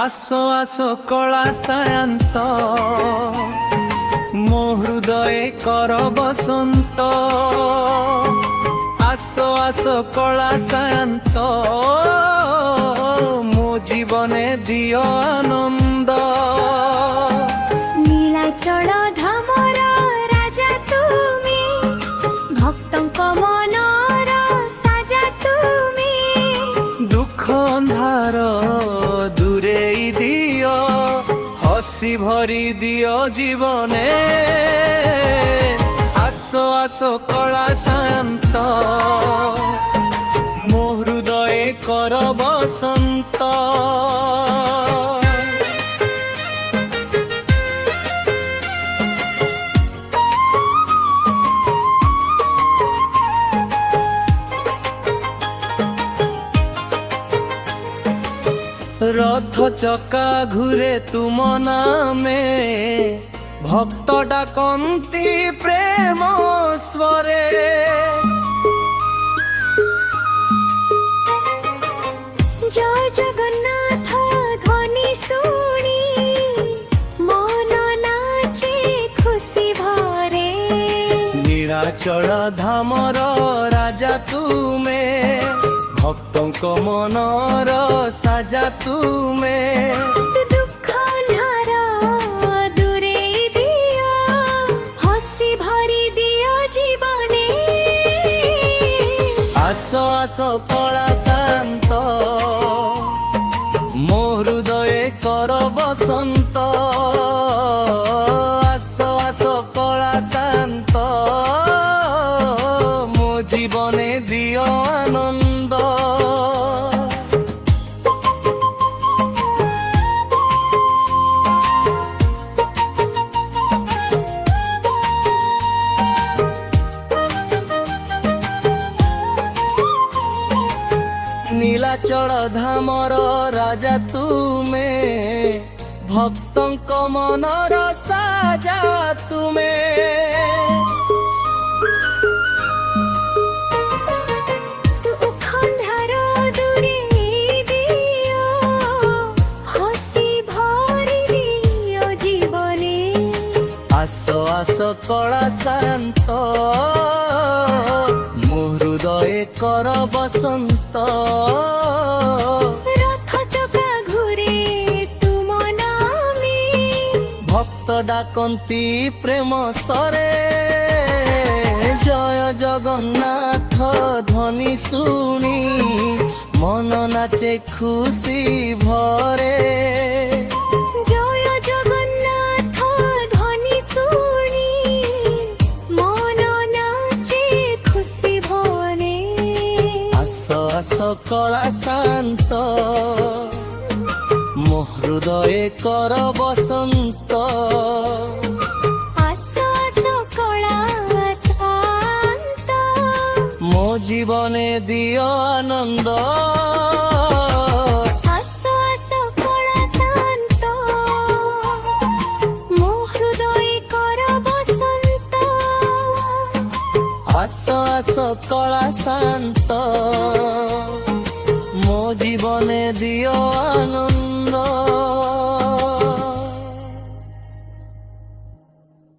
আসো আসো কলা সায়ন্ত, মো হৃদয়ে কর বসন্ত। আসো আসো কলা সায়ন্ত, মো জীবনে দিও আনন্দ। নীলাচল ধামর রাজা তুমি, ভক্তଙ୍କ মনর সাজা তুমি। দুঃখ ଅନ୍ଧାର দূরেই দিও, হসি ভরি দিও জীবনে। আসো আসো কলা শান্ত, মো হৃদয়ে কর বসন্ত। রথ চকা ঘুরে তুম নামে, ভক্ত ডাকন্তি প্রেম স্বরে। জয় জগন্নাথ ধ্বনি শুনি, মন নাচে খুশি ভরে। নীলাচল ধামর রাজা তুমে, ভক্তଙ୍କ মনর সাজা তুমে। দুঃখ ଅନ୍ଧାର দূরেই দিও, হসি ভরি দিও জীবনে। আসো আসো কলা শান্ত, মো হৃদয়ে কর বসন্ত। আসো আসো কলা শান্ত, মো জীবনে দিও আনন্দ। নীলাচল ধামর রাজা তুমে, ভক্তଙ୍କ মনর সাজা তুমে। দুঃখ ଅନ୍ଧାର দূরেই দিও, হসি ভরি দিও জীবনে। আসো আসো কলা শান্ত, মো হৃদয়ে কর বসন্ত। রথ চকা ঘুরে তুম নামে, ভক্ত ডাকন্তি প্রেম স্বরে। জয় জগন্নাথ ধ্বনি শুনি, মন নাচে খুশি ভরে। জয় জগন্নাথ ধ্বনি শুনি, মন নাচে খুশি ভরে। আসো আসো কলা শান্ত, মো হৃদয়ে কর বসন্ত। আসো আসো কলা শান্ত, মো জীবনে দিও আনন্দ। আসো আসো কলা শান্ত, মো হৃদয়ে কর বসন্ত। আসো আসো কলা শান্ত, মো জীবনে দিও আনন্দ।